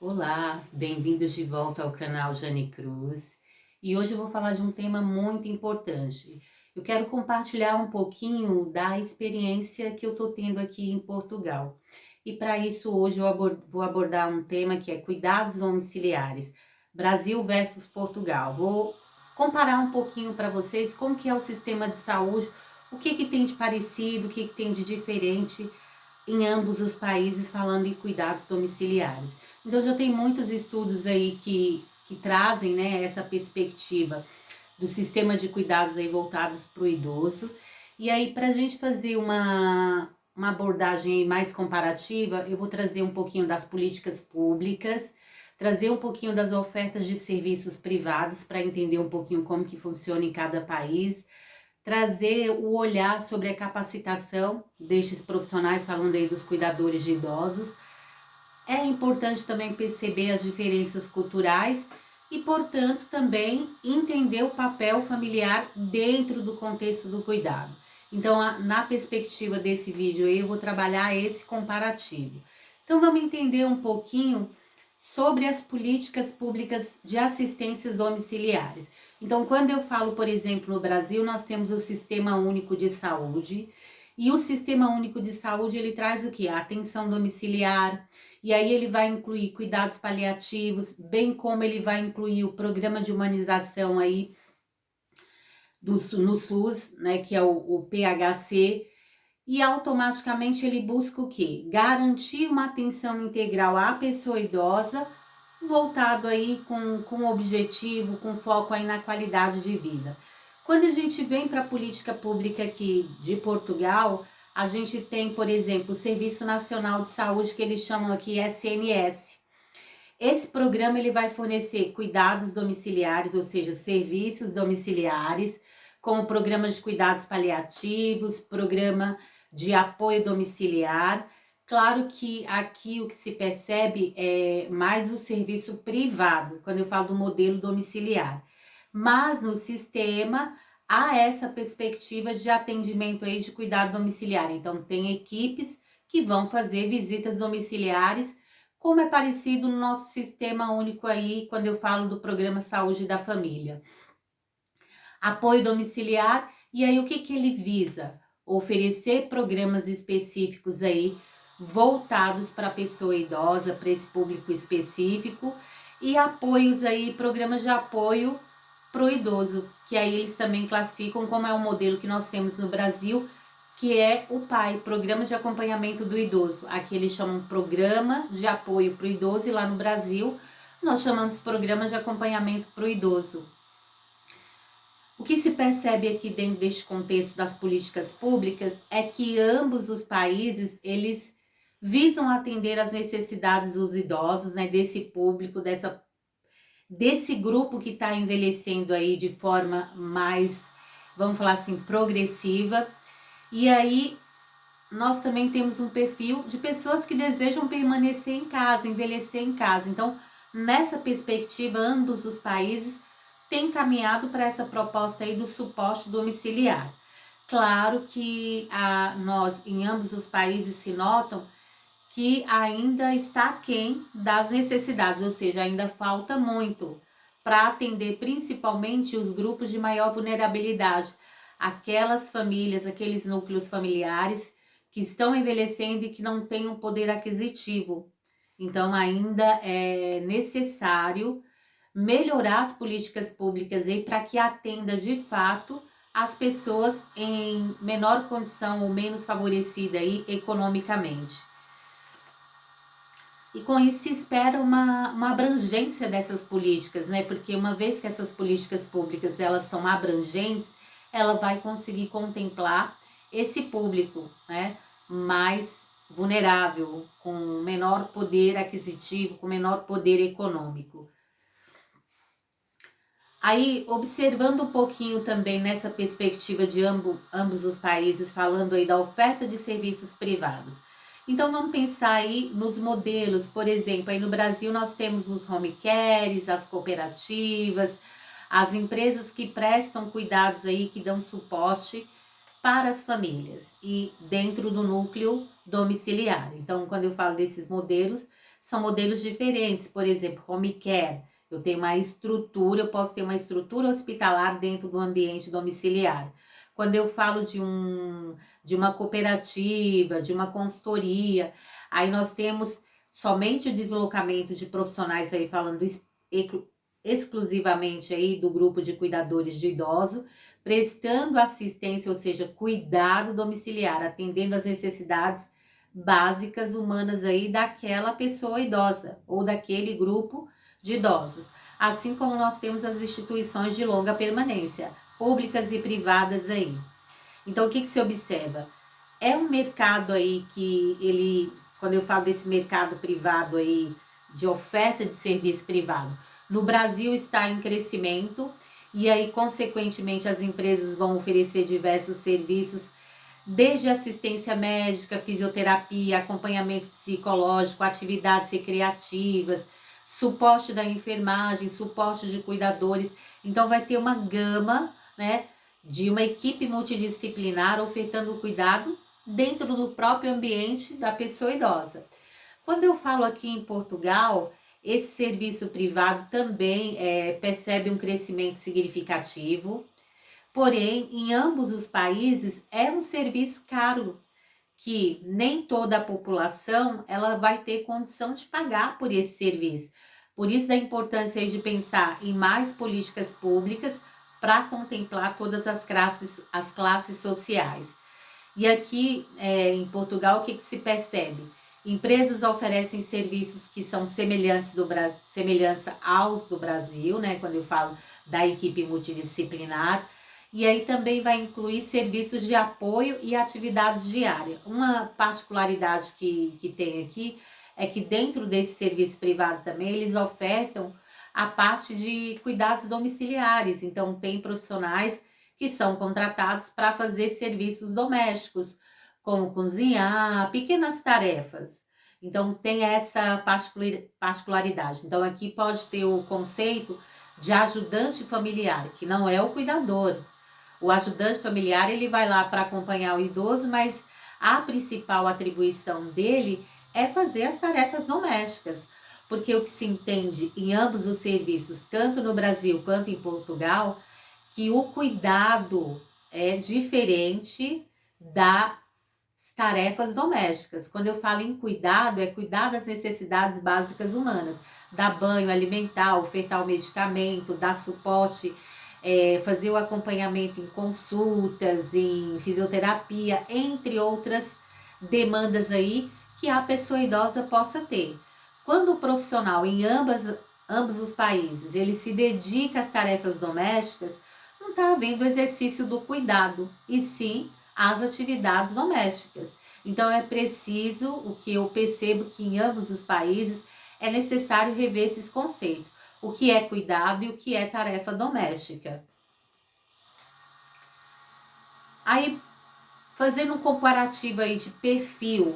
Olá, bem-vindos de volta ao canal Jane Cruz. E hoje eu vou falar de um tema muito importante. Eu quero compartilhar um pouquinho da experiência que eu estou tendo aqui em Portugal. E para isso hoje eu vou abordar um tema que é cuidados domiciliares, Brasil versus Portugal. Vou comparar um pouquinho para vocês como que é o sistema de saúde, o que que tem de parecido, o que que tem de diferente em ambos os países falando em cuidados domiciliares. Então já tem muitos estudos aí que trazem, né, essa perspectiva do sistema de cuidados aí voltados para o idoso. E aí, para a gente fazer uma abordagem mais comparativa, eu vou trazer um pouquinho das políticas públicas, trazer um pouquinho das ofertas de serviços privados para entender um pouquinho como que funciona em cada país, trazer o olhar sobre a capacitação destes profissionais, falando aí dos cuidadores de idosos. É importante também perceber as diferenças culturais e, portanto, também entender o papel familiar dentro do contexto do cuidado. Então, na perspectiva desse vídeo aí, eu vou trabalhar esse comparativo. Então, vamos entender um pouquinho sobre as políticas públicas de assistências domiciliares. Então, quando eu falo, por exemplo, no Brasil, nós temos o Sistema Único de Saúde, e o Sistema Único de Saúde, ele traz o quê? A atenção domiciliar, e aí ele vai incluir cuidados paliativos, bem como ele vai incluir o programa de humanização aí no SUS, né, que é o PHC, e automaticamente ele busca o quê? Garantir uma atenção integral à pessoa idosa, voltado aí com objetivo, com foco aí na qualidade de vida. Quando a gente vem para a política pública aqui de Portugal, a gente tem, por exemplo, o Serviço Nacional de Saúde, que eles chamam aqui SNS. Esse programa ele vai fornecer cuidados domiciliares, ou seja, serviços domiciliares, como programa de cuidados paliativos, programa de apoio domiciliar. Claro que aqui o que se percebe é mais o serviço privado, quando eu falo do modelo domiciliar. Mas no sistema há essa perspectiva de atendimento aí de cuidado domiciliar. Então tem equipes que vão fazer visitas domiciliares, como é parecido no nosso sistema único aí, quando eu falo do programa Saúde da Família. Apoio domiciliar, e aí o que ele visa? Oferecer programas específicos aí, voltados para a pessoa idosa, para esse público específico, e apoios aí, programas de apoio para o idoso, que aí eles também classificam como é o modelo que nós temos no Brasil, que é o PAI, Programa de Acompanhamento do Idoso. Aqui eles chamam Programa de Apoio para o Idoso, e lá no Brasil nós chamamos Programa de Acompanhamento para o Idoso. O que se percebe aqui dentro deste contexto das políticas públicas é que ambos os países, eles visam atender às necessidades dos idosos, né, desse público, desse grupo que está envelhecendo aí de forma mais, vamos falar assim, progressiva. E aí nós também temos um perfil de pessoas que desejam permanecer em casa, envelhecer em casa. Então, nessa perspectiva, ambos os países têm caminhado para essa proposta aí do suporte domiciliar. Claro que nós, em ambos os países, se notam que ainda está aquém das necessidades, ou seja, ainda falta muito para atender principalmente os grupos de maior vulnerabilidade, aquelas famílias, aqueles núcleos familiares que estão envelhecendo e que não têm um poder aquisitivo. Então, ainda é necessário melhorar as políticas públicas aí para que atenda de fato as pessoas em menor condição ou menos favorecida aí economicamente. E com isso se espera uma abrangência dessas políticas, né? Porque uma vez que essas políticas públicas elas são abrangentes, ela vai conseguir contemplar esse público, né? Mais vulnerável, com menor poder aquisitivo, com menor poder econômico. Aí, observando um pouquinho também nessa perspectiva de ambos os países, falando aí da oferta de serviços privados. Então, vamos pensar aí nos modelos, por exemplo, aí no Brasil nós temos os home cares, as cooperativas, as empresas que prestam cuidados aí, que dão suporte para as famílias e dentro do núcleo domiciliar. Então, quando eu falo desses modelos, são modelos diferentes. Por exemplo, home care, eu tenho uma estrutura, eu posso ter uma estrutura hospitalar dentro do ambiente domiciliar. Quando eu falo de uma cooperativa, de uma consultoria, aí nós temos somente o deslocamento de profissionais aí falando exclusivamente aí do grupo de cuidadores de idosos, prestando assistência, ou seja, cuidado domiciliar, atendendo às necessidades básicas humanas aí daquela pessoa idosa ou daquele grupo de idosos. Assim como nós temos as instituições de longa permanência, públicas e privadas aí. Então, o que se observa? É um mercado aí que ele, quando eu falo desse mercado privado aí, de oferta de serviço privado, no Brasil está em crescimento e aí, consequentemente, as empresas vão oferecer diversos serviços, desde assistência médica, fisioterapia, acompanhamento psicológico, atividades recreativas, suporte da enfermagem, suporte de cuidadores. Então, vai ter uma gama, né, de uma equipe multidisciplinar ofertando o cuidado dentro do próprio ambiente da pessoa idosa. Quando eu falo aqui em Portugal, esse serviço privado também percebe um crescimento significativo, porém, em ambos os países é um serviço caro, que nem toda a população ela vai ter condição de pagar por esse serviço. Por isso da importância de pensar em mais políticas públicas para contemplar todas as classes sociais. E aqui em Portugal, o que se percebe? Empresas oferecem serviços que são semelhantes aos do Brasil, né? Quando eu falo da equipe multidisciplinar. E aí também vai incluir serviços de apoio e atividades diárias. Uma particularidade que tem aqui é que dentro desse serviço privado também eles ofertam a parte de cuidados domiciliares. Então tem profissionais que são contratados para fazer serviços domésticos, como cozinhar, pequenas tarefas. Então tem essa particularidade. Então aqui pode ter o conceito de ajudante familiar, que não é o cuidador. O ajudante familiar, ele vai lá para acompanhar o idoso, mas a principal atribuição dele é fazer as tarefas domésticas. Porque o que se entende em ambos os serviços, tanto no Brasil quanto em Portugal, que o cuidado é diferente das tarefas domésticas. Quando eu falo em cuidado, é cuidar das necessidades básicas humanas. Dar banho, alimentar, ofertar o medicamento, dar suporte, fazer o acompanhamento em consultas, em fisioterapia, entre outras demandas aí que a pessoa idosa possa ter. Quando o profissional em ambos os países, ele se dedica às tarefas domésticas, não está havendo o exercício do cuidado, e sim às atividades domésticas. Então é preciso, o que eu percebo que em ambos os países é necessário rever esses conceitos. O que é cuidado e o que é tarefa doméstica. Aí, fazendo um comparativo aí de perfil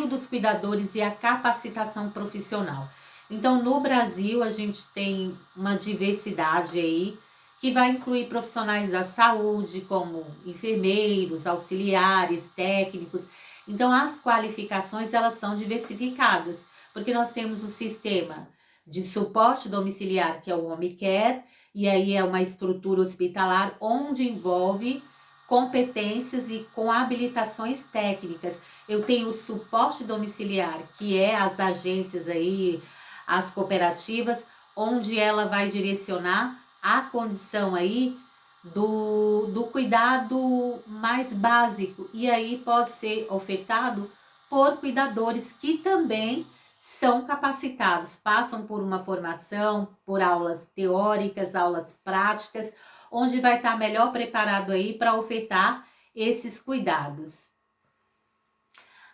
dos cuidadores e a capacitação profissional. Então, no Brasil, a gente tem uma diversidade aí, que vai incluir profissionais da saúde, como enfermeiros, auxiliares, técnicos. Então, as qualificações, elas são diversificadas, porque nós temos o sistema de suporte domiciliar, que é o home care, e aí é uma estrutura hospitalar onde envolve competências e com habilitações técnicas. Eu tenho o suporte domiciliar, que é as agências aí, as cooperativas, onde ela vai direcionar a condição aí do cuidado mais básico, e aí pode ser ofertado por cuidadores que também são capacitados, passam por uma formação, por aulas teóricas, aulas práticas, onde vai estar melhor preparado aí para ofertar esses cuidados.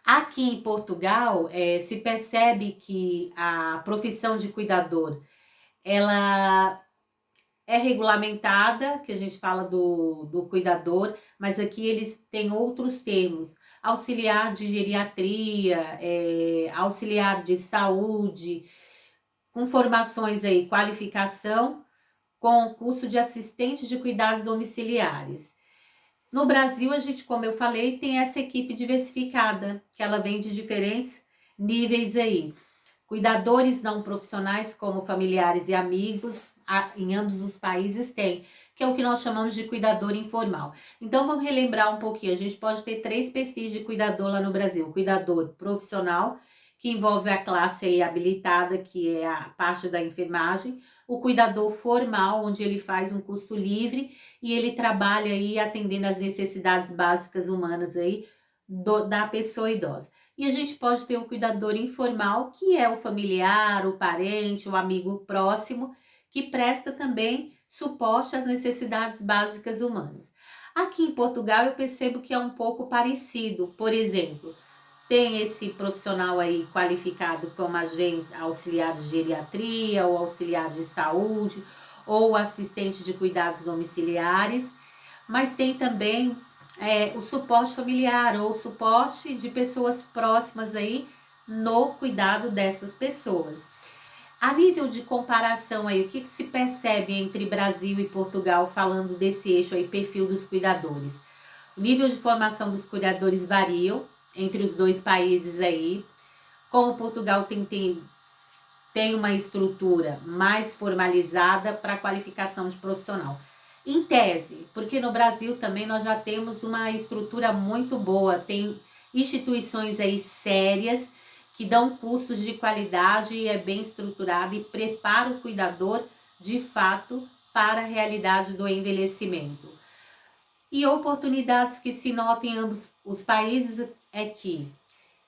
Aqui em Portugal, se percebe que a profissão de cuidador, ela é regulamentada, que a gente fala do cuidador, mas aqui eles têm outros termos. Auxiliar de geriatria, auxiliar de saúde, com formações aí, qualificação, com curso de assistente de cuidados domiciliares. No Brasil, a gente, como eu falei, tem essa equipe diversificada, que ela vem de diferentes níveis aí. Cuidadores não profissionais, como familiares e amigos, em ambos os países tem, que é o que nós chamamos de cuidador informal. Então, vamos relembrar um pouquinho. A gente pode ter 3 perfis de cuidador lá no Brasil. O cuidador profissional, que envolve a classe aí habilitada, que é a parte da enfermagem. O cuidador formal, onde ele faz um custo livre e ele trabalha aí atendendo às necessidades básicas humanas aí da pessoa idosa. E a gente pode ter o cuidador informal, que é o familiar, o parente, o amigo próximo, que presta também suporte às necessidades básicas humanas. Aqui em Portugal eu percebo que é um pouco parecido. Por exemplo, tem esse profissional aí qualificado como agente, auxiliar de geriatria, ou auxiliar de saúde, ou assistente de cuidados domiciliares, mas tem também o suporte familiar ou suporte de pessoas próximas aí no cuidado dessas pessoas. A nível de comparação aí, o que se percebe entre Brasil e Portugal falando desse eixo aí, perfil dos cuidadores? O nível de formação dos cuidadores variam entre os dois países aí. Como Portugal tem uma estrutura mais formalizada para qualificação de profissional. Em tese, porque no Brasil também nós já temos uma estrutura muito boa, tem instituições aí sérias que dão cursos de qualidade e é bem estruturado e prepara o cuidador de fato para a realidade do envelhecimento. E oportunidades que se notam em ambos os países é que,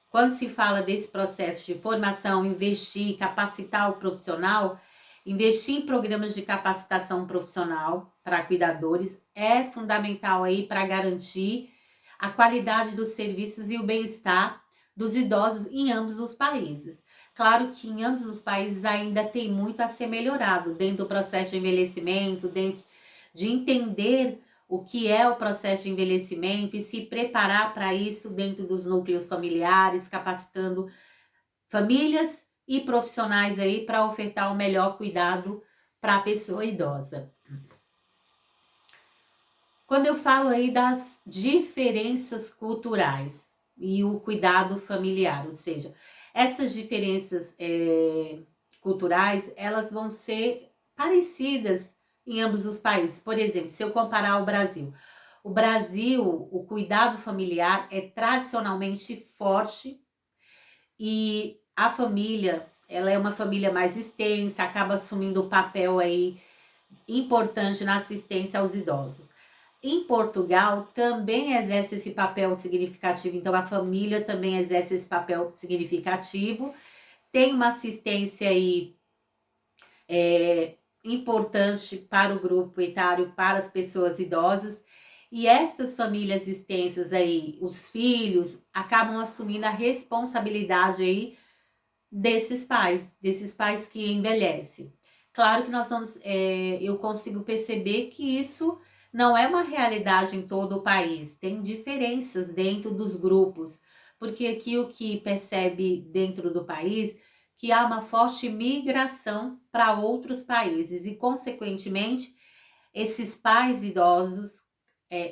quando se fala desse processo de formação, investir, capacitar o profissional, investir em programas de capacitação profissional para cuidadores é fundamental aí para garantir a qualidade dos serviços e o bem-estar dos idosos em ambos os países. Claro que em ambos os países ainda tem muito a ser melhorado dentro do processo de envelhecimento, dentro de entender o que é o processo de envelhecimento e se preparar para isso dentro dos núcleos familiares, capacitando famílias e profissionais aí para ofertar o melhor cuidado para a pessoa idosa. Quando eu falo aí das diferenças culturais e o cuidado familiar, ou seja, essas diferenças culturais, elas vão ser parecidas em ambos os países. Por exemplo, se eu comparar o Brasil, o cuidado familiar é tradicionalmente forte e a família, ela é uma família mais extensa, acaba assumindo o papel aí importante na assistência aos idosos. Em Portugal também exerce esse papel significativo, então a família também exerce esse papel significativo, tem uma assistência aí importante para o grupo etário, para as pessoas idosas, e essas famílias extensas aí, os filhos, acabam assumindo a responsabilidade aí desses pais que envelhecem. Claro que nós vamos, eu consigo perceber que isso não é uma realidade em todo o país, tem diferenças dentro dos grupos, porque aqui o que percebe dentro do país que há uma forte migração para outros países e, consequentemente, esses pais idosos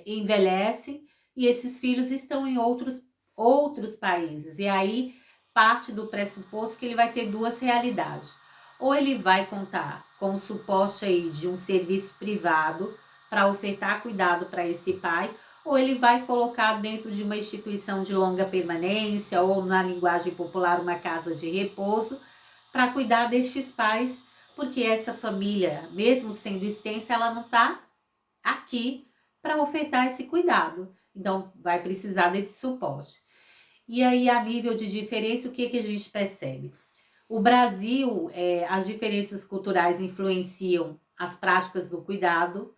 envelhecem e esses filhos estão em outros países. E aí parte do pressuposto que ele vai ter duas realidades. Ou ele vai contar com o suporte aí de um serviço privado para ofertar cuidado para esse pai, ou ele vai colocar dentro de uma instituição de longa permanência, ou na linguagem popular, uma casa de repouso, para cuidar destes pais, porque essa família, mesmo sendo extensa, ela não está aqui para ofertar esse cuidado. Então, vai precisar desse suporte. E aí, a nível de diferença, o que a gente percebe? O Brasil, as diferenças culturais influenciam as práticas do cuidado,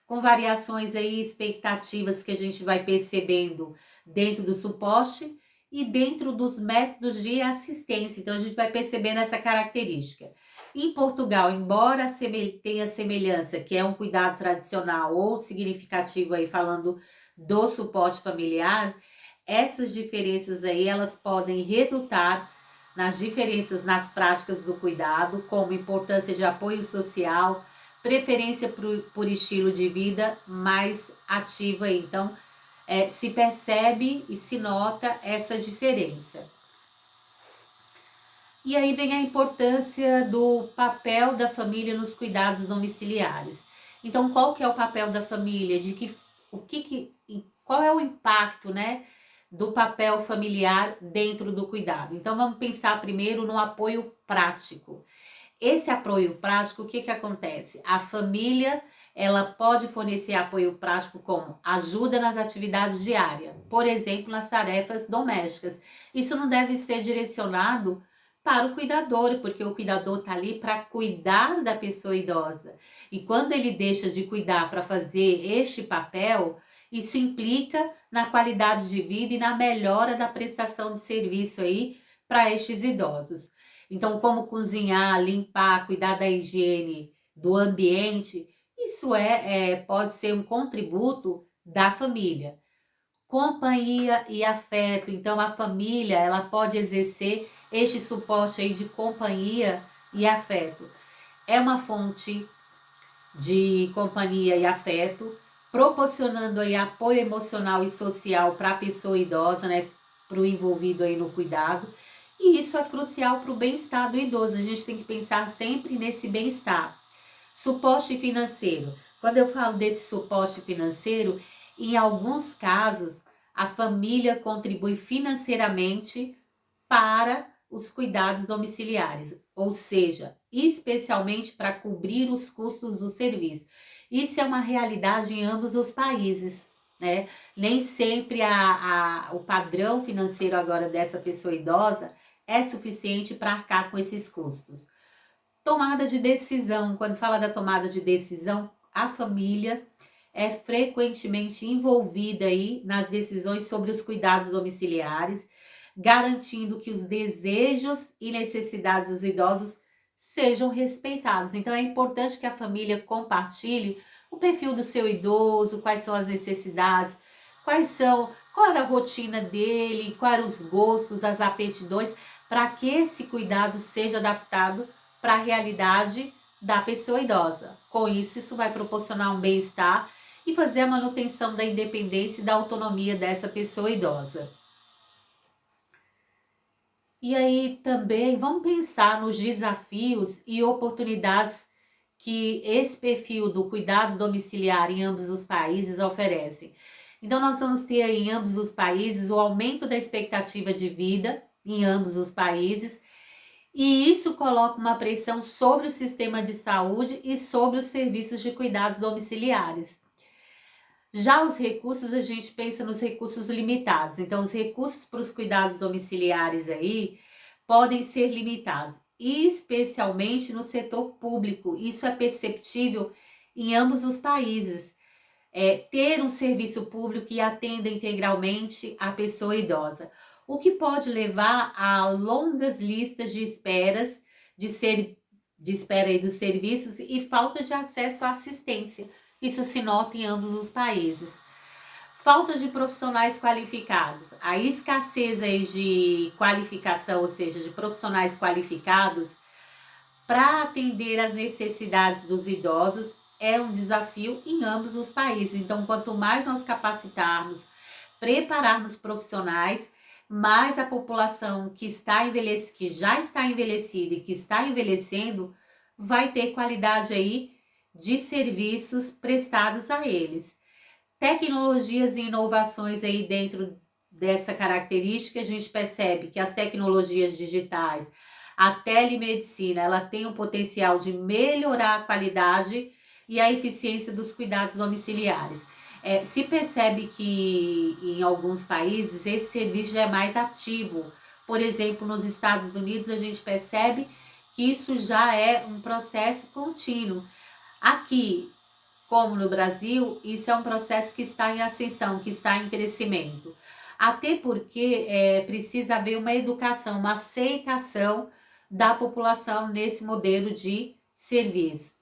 com variações aí, expectativas que a gente vai percebendo dentro do suporte e dentro dos métodos de assistência. Então, a gente vai percebendo essa característica. Em Portugal, embora tenha semelhança, que é um cuidado tradicional ou significativo aí, falando do suporte familiar, essas diferenças aí, elas podem resultar nas diferenças nas práticas do cuidado, como importância de apoio social, preferência por estilo de vida mais ativo aí. Então, se percebe e se nota essa diferença. E aí vem a importância do papel da família nos cuidados domiciliares. Então, qual que é o papel da família? Qual é o impacto, né, do papel familiar dentro do cuidado? Então, vamos pensar primeiro no apoio prático. Esse apoio prático, o que acontece? A família, ela pode fornecer apoio prático como ajuda nas atividades diárias, por exemplo, nas tarefas domésticas. Isso não deve ser direcionado para o cuidador, porque o cuidador está ali para cuidar da pessoa idosa. E quando ele deixa de cuidar para fazer este papel, isso implica na qualidade de vida e na melhora da prestação de serviço aí para estes idosos. Então, como cozinhar, limpar, cuidar da higiene do ambiente, isso pode ser um contributo da família. Companhia e afeto. Então, a família, ela pode exercer este suporte aí de companhia e afeto. É uma fonte de companhia e afeto, proporcionando aí apoio emocional e social para a pessoa idosa, né, para o envolvido aí no cuidado. E isso é crucial para o bem-estar do idoso. A gente tem que pensar sempre nesse bem-estar. Suporte financeiro. Quando eu falo desse suporte financeiro, em alguns casos, a família contribui financeiramente para os cuidados domiciliares, ou seja, especialmente para cobrir os custos do serviço. Isso é uma realidade em ambos os países, né? Nem sempre o padrão financeiro agora dessa pessoa idosa é suficiente para arcar com esses custos. Tomada de decisão. Quando fala da tomada de decisão, a família é frequentemente envolvida aí nas decisões sobre os cuidados domiciliares, garantindo que os desejos e necessidades dos idosos sejam respeitados. Então é importante que a família compartilhe o perfil do seu idoso, quais são as necessidades, qual era a rotina dele, quais eram os gostos, as aptidões, para que esse cuidado seja adaptado para a realidade da pessoa idosa. Com isso, isso vai proporcionar um bem-estar e fazer a manutenção da independência e da autonomia dessa pessoa idosa. E aí também vamos pensar nos desafios e oportunidades que esse perfil do cuidado domiciliar em ambos os países oferece. Então nós vamos ter aí em ambos os países o aumento da expectativa de vida em ambos os países, e isso coloca uma pressão sobre o sistema de saúde e sobre os serviços de cuidados domiciliares. Já os recursos, a gente pensa nos recursos limitados. Então, os recursos para os cuidados domiciliares aí podem ser limitados, especialmente no setor público. Isso é perceptível em ambos os países. Ter um serviço público que atenda integralmente a pessoa idosa, o que pode levar a longas listas de esperas de espera aí dos serviços e falta de acesso à assistência. Isso se nota em ambos os países. Falta de profissionais qualificados. A escassez aí de qualificação, ou seja, de profissionais qualificados para atender às necessidades dos idosos é um desafio em ambos os países. Então, quanto mais nós capacitarmos, prepararmos profissionais, mais a população que já está envelhecida e que está envelhecendo vai ter qualidade aí de serviços prestados a eles. Tecnologias e inovações aí dentro dessa característica, a gente percebe que as tecnologias digitais, a telemedicina, ela tem o potencial de melhorar a qualidade e a eficiência dos cuidados domiciliares. Se percebe que em alguns países esse serviço já é mais ativo. Por exemplo, nos Estados Unidos a gente percebe que isso já é um processo contínuo. Aqui, como no Brasil, isso é um processo que está em ascensão, que está em crescimento. Até porque precisa haver uma educação, uma aceitação da população nesse modelo de serviço.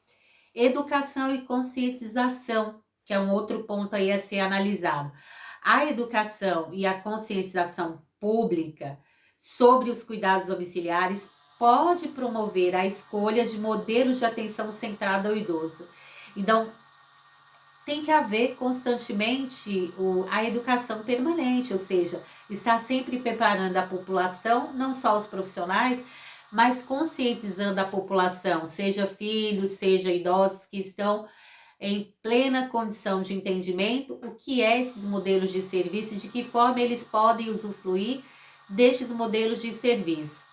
Educação e conscientização, que é um outro ponto aí a ser analisado. A educação e a conscientização pública sobre os cuidados domiciliares pode promover a escolha de modelos de atenção centrada ao idoso. Então, tem que haver constantemente a educação permanente, ou seja, estar sempre preparando a população, não só os profissionais, mas conscientizando a população, seja filhos, seja idosos que estão em plena condição de entendimento, o que é esses modelos de serviço e de que forma eles podem usufruir destes modelos de serviço.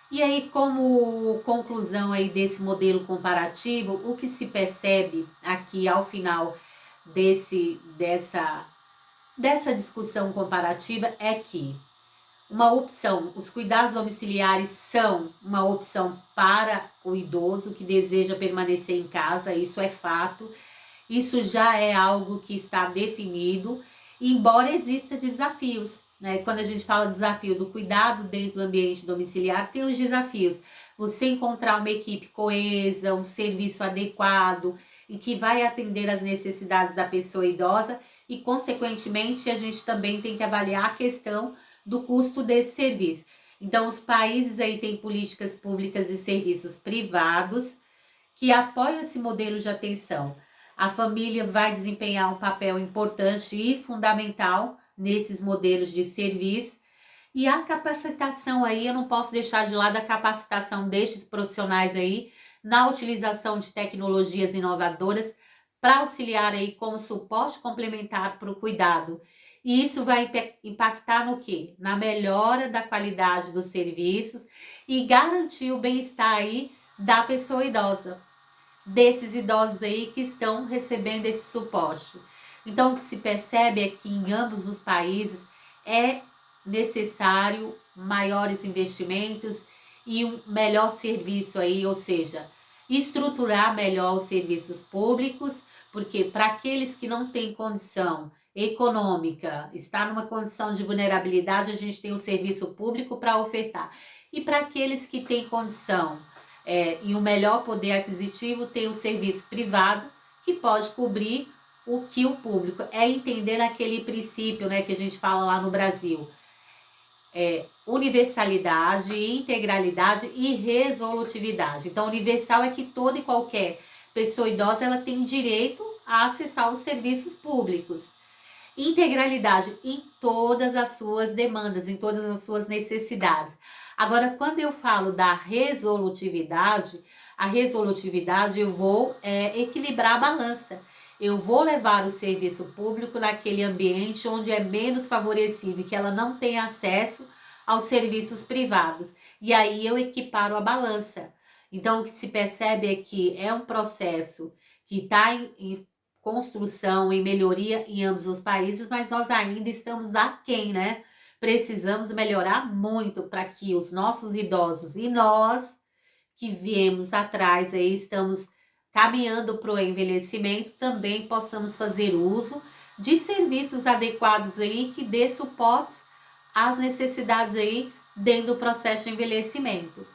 E aí, como conclusão aí desse modelo comparativo, o que se percebe aqui ao final dessa discussão comparativa é que uma opção, os cuidados domiciliares são uma opção para o idoso que deseja permanecer em casa, isso é fato, isso já é algo que está definido, embora existam desafios. Quando a gente fala do desafio do cuidado dentro do ambiente domiciliar, tem os desafios. Você encontrar uma equipe coesa, um serviço adequado e que vai atender às necessidades da pessoa idosa e, consequentemente, a gente também tem que avaliar a questão do custo desse serviço. Então, os países aí têm políticas públicas e serviços privados que apoiam esse modelo de atenção. A família vai desempenhar um papel importante e fundamental nesses modelos de serviço. E a capacitação aí, eu não posso deixar de lado a capacitação destes profissionais aí na utilização de tecnologias inovadoras para auxiliar aí como suporte complementar para o cuidado. E isso vai impactar no quê? Na melhora da qualidade dos serviços e garantir o bem-estar aí da pessoa idosa, desses idosos aí que estão recebendo esse suporte. Então, o que se percebe é que em ambos os países é necessário maiores investimentos e um melhor serviço aí, ou seja, estruturar melhor os serviços públicos, porque para aqueles que não têm condição econômica, está numa condição de vulnerabilidade, a gente tem o serviço público para ofertar. E para aqueles que têm condição e um melhor poder aquisitivo, tem o serviço privado, que pode cobrir o que o público é entender aquele princípio, que a gente fala lá no Brasil. Universalidade, integralidade e resolutividade. Então, universal é que toda e qualquer pessoa idosa ela tem direito a acessar os serviços públicos. Integralidade em todas as suas demandas, em todas as suas necessidades. Agora, quando eu falo da resolutividade, a resolutividade eu vou equilibrar a balança. Eu vou levar o serviço público naquele ambiente onde é menos favorecido e que ela não tem acesso aos serviços privados. E aí eu equiparo a balança. Então, o que se percebe é que é um processo que está em construção, em melhoria em ambos os países, mas nós ainda estamos aquém, Precisamos melhorar muito para que os nossos idosos e nós que viemos atrás aí, estamos caminhando para o envelhecimento, também possamos fazer uso de serviços adequados aí que dê suportes às necessidades aí dentro do processo de envelhecimento.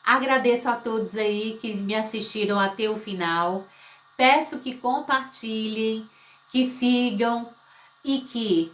Agradeço a todos aí que me assistiram até o final. Peço que compartilhem, que sigam e que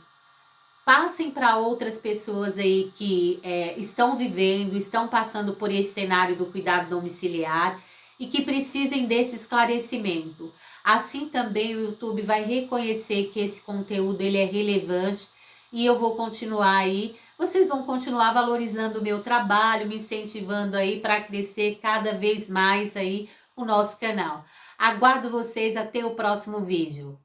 passem para outras pessoas aí que estão vivendo, estão passando por esse cenário do cuidado domiciliar e que precisem desse esclarecimento. Assim também o YouTube vai reconhecer que esse conteúdo ele é relevante e eu vou continuar aí. Vocês vão continuar valorizando o meu trabalho, me incentivando aí para crescer cada vez mais aí o nosso canal. Aguardo vocês até o próximo vídeo.